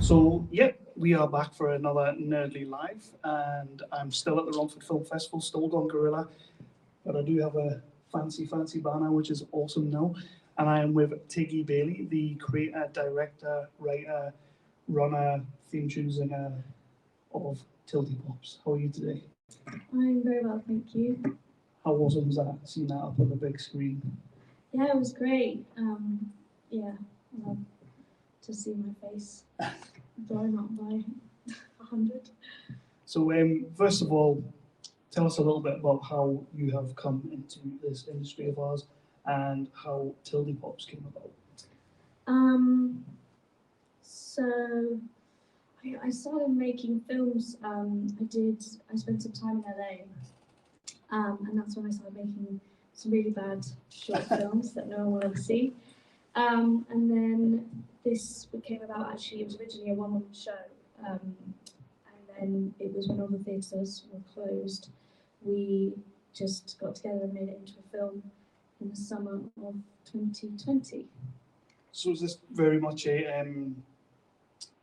So, yep, we are back for another Nerdly Live, and I'm still at the Romford Film Festival, still gone Gorilla, but I do have a fancy banner, which is awesome now. And I am with TIGGY Bayley, the creator, director, writer, runner, theme tune singer of TILDYPOPS. How are you today? I'm very well, thank you. How awesome was that, seeing that up on the big screen? Yeah, it was great. Yeah, I love to see my face blown up by 100. So, first of all, tell us a little bit about how you have come into this industry of ours and how TILDYPOPS came about. So I started making films. I spent some time in LA, and that's when I started making some really bad short films that no one wanted to see. And then this came about. Actually, it was originally a one-woman show, and then it was when all the theatres were closed. We just got together and made it into a film in the summer of 2020. So is this very much a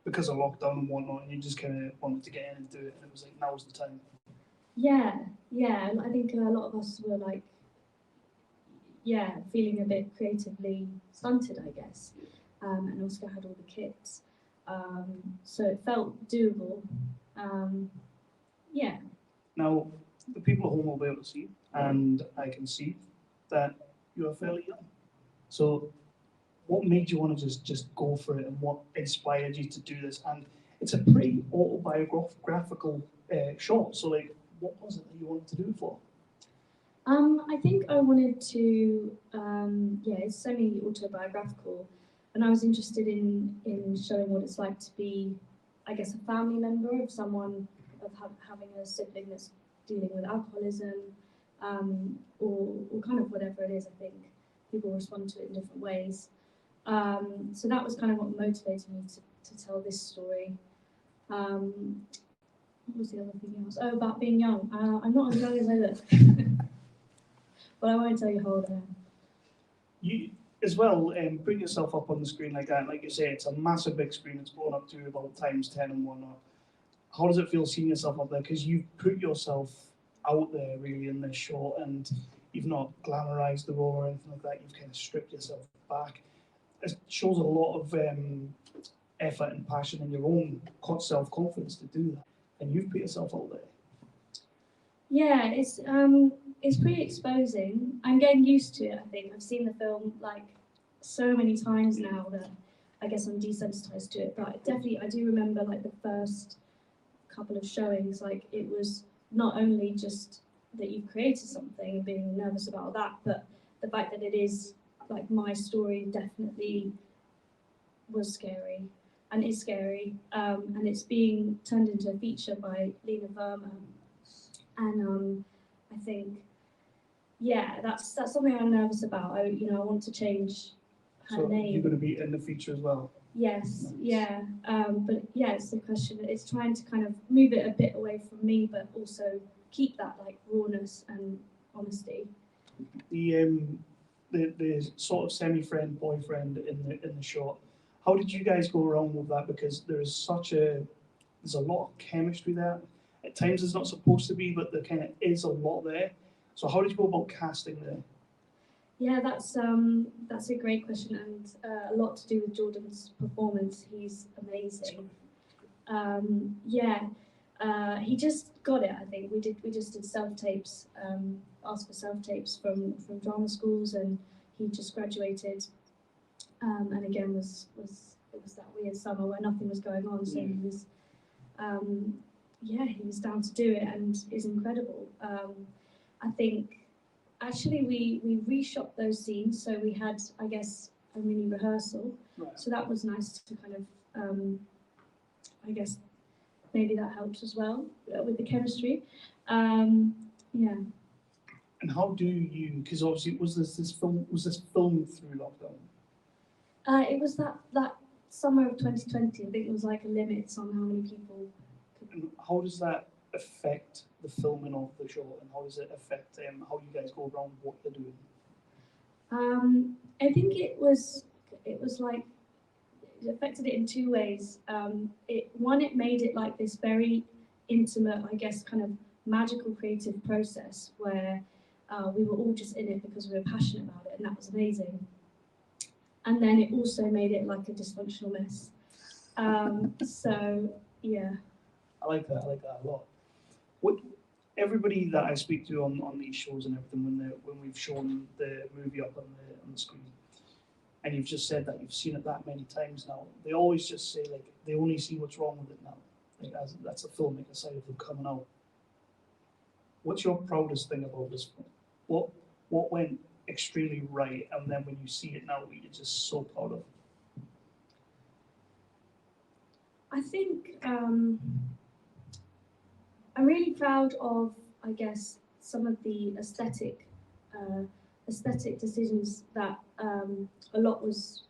because of lockdown and whatnot, and you just kind of wanted to get in and do it, and it was like now's the time? Yeah. And I think a lot of us were like, feeling a bit creatively stunted, I guess. And Oscar had all the kits, so it felt doable. Yeah. Now, the people at home will be able to see, and I can see that you are fairly young. So, what made you want to just go for it, and what inspired you to do this? And it's a pretty autobiographical short. So, like, what was it that you wanted to do it for? I think I wanted to, it's semi-autobiographical, and I was interested in showing what it's like to be, I guess, a family member of someone, of having a sibling that's dealing with alcoholism, or kind of whatever it is. I think people respond to it in different ways. So that was kind of what motivated me to tell this story. What was the other thing else? Oh, about being young. I'm not as young as I look. But I won't tell you how old I am. You, as well, putting yourself up on the screen like that, like you say, it's a massive big screen. It's blown up to about ×10 and whatnot. How does it feel seeing yourself up there? Because you've put yourself out there really in this short, and you've not glamorized the role or anything like that. You've kind of stripped yourself back. It shows a lot of effort and passion in your own self-confidence to do that, and you've put yourself out there. Yeah, it's pretty exposing. I'm getting used to it, I think. I've seen the film like so many times now that I guess I'm desensitized to it. But definitely, I do remember like the first couple of showings, like it was not only just that you've created something and being nervous about that, but the fact that it is like my story definitely was scary and is scary. And it's being turned into a feature by Lena Verma. And I think, that's something I'm nervous about. I want to change her name. You're going to be in the feature as well? Yes, nice. Yeah. But yeah, it's the question. It's trying to kind of move it a bit away from me, but also keep that like rawness and honesty. The sort of semi-friend boyfriend in the short. How did you guys go around with that? Because there's a lot of chemistry there. At times it's not supposed to be, but there kind of is a lot there. So how did you go about casting there? Yeah, that's a great question, and a lot to do with Jordan's performance. He's amazing. He just got it. I think we just did self-tapes, asked for self-tapes from drama schools, and he just graduated. And again it was that weird summer where nothing was going on, so he was. He was down to do it and is incredible. I think actually we reshot those scenes, so we had, I guess, a mini rehearsal. Right. So that was nice to kind of, I guess, maybe that helped as well with the chemistry. And how do you? Because obviously, was this filmed through lockdown? It was that summer of 2020. I think there was like a limit on how many people. And how does that affect the filming of the show, and how does it affect how you guys go around what you're doing? I think it was like affected it in two ways. It made it like this very intimate, I guess, kind of magical creative process where we were all just in it because we were passionate about it, and that was amazing. And then it also made it like a dysfunctional mess. So yeah. I like that a lot. What everybody that I speak to on these shows and everything, when we've shown the movie up on the screen, and you've just said that you've seen it that many times now, they always just say like they only see what's wrong with it now. Like that's the filmmaker side of them coming out. What's your proudest thing about this film? What went extremely right, and then when you see it now, you're just so proud of? I think I'm really proud of, I guess, some of the aesthetic decisions that a lot was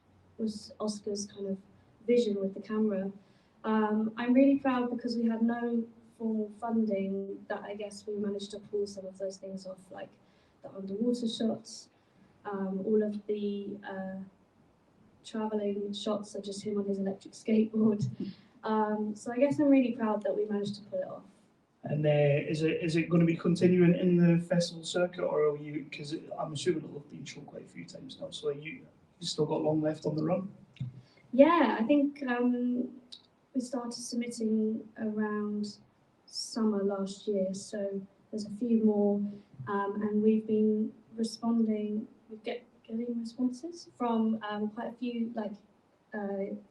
Oscar's kind of vision with the camera. I'm really proud because we had no formal funding that I guess we managed to pull some of those things off, like the underwater shots, all of the travelling shots are just him on his electric skateboard. So I guess I'm really proud that we managed to pull it off. And is it going to be continuing in the festival circuit, or are you? Because I'm assuming it'll have been shown quite a few times now. So you still got long left on the run? Yeah, I think we started submitting around summer last year. So there's a few more, and we've been responding. We're getting responses from quite a few like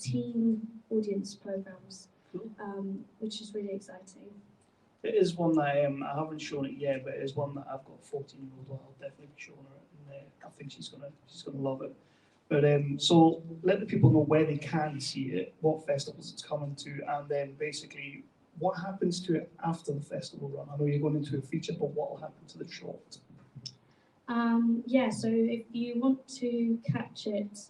teen audience programs, which is really exciting. It is one that I haven't shown it yet, but it is one that I've got a 14-year-old. I'll definitely be showing her, and I think she's gonna love it. But so let the people know where they can see it, what festivals it's coming to, and then basically what happens to it after the festival run. I know you're going into a feature, but what will happen to the short? Yeah, so if you want to catch it,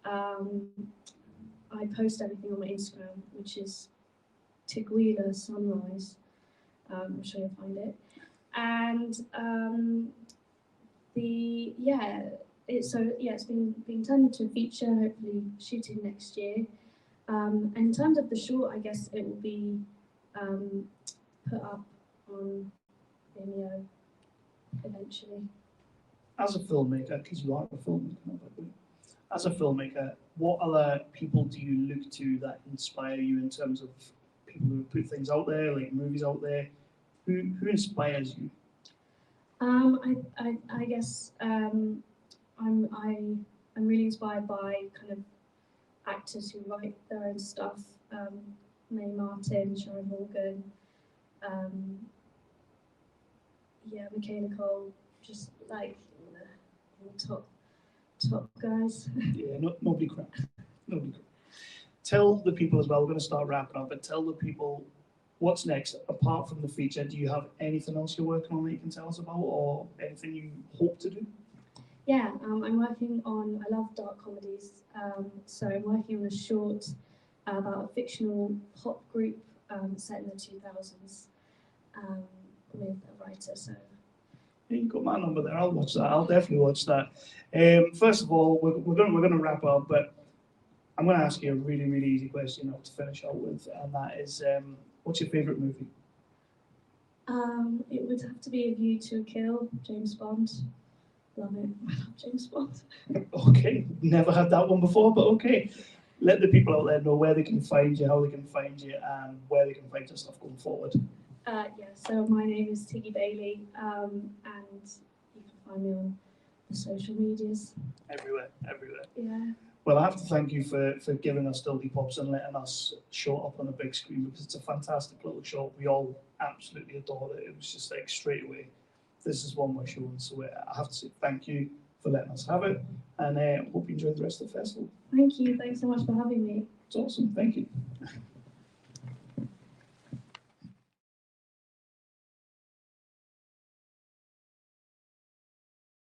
I post everything on my Instagram, which is TIGGY Sunrise. I'm sure you'll find it. And it's been turned into a feature, hopefully shooting next year. In terms of the short, I guess it will be put up on Vimeo eventually. As a filmmaker, because you are a filmmaker, as a filmmaker, what other people do you look to that inspire you in terms of people who put things out there, like movies out there? Who inspires you? I guess I'm really inspired by kind of actors who write their own stuff. Mae Martin, Sharon Morgan, Michaela Cole, just like top guys. Yeah, nobody crap. Nobody crap. Tell the people as well, we're going to start wrapping up, but tell the people what's next. Apart from the feature, do you have anything else you're working on that you can tell us about, or anything you hope to do? Yeah, I'm working on, I love dark comedies, so I'm working on a short about a fictional pop group set in the 2000s with a writer, so. Yeah, you've got my number there, I'll watch that, I'll definitely watch that. First of all, we're going to wrap up, but I'm going to ask you a really, really easy question now to finish out with, and that is, what's your favourite movie? It would have to be A View to a Kill, James Bond. Love it. I love James Bond. Okay, never had that one before, but okay. Let the people out there know where they can find you, how they can find you, and where they can find your stuff going forward. So my name is TIGGY Bayley, and you can find me on the social medias. Everywhere. Yeah. Well, I have to thank you for giving us TILDYPOPS and letting us show up on the big screen, because it's a fantastic little show. We all absolutely adored it. It was just like straight away, this is one we're showing. So I have to say thank you for letting us have it, and hope you enjoy the rest of the festival. Thank you. Thanks so much for having me. It's awesome. Thank you.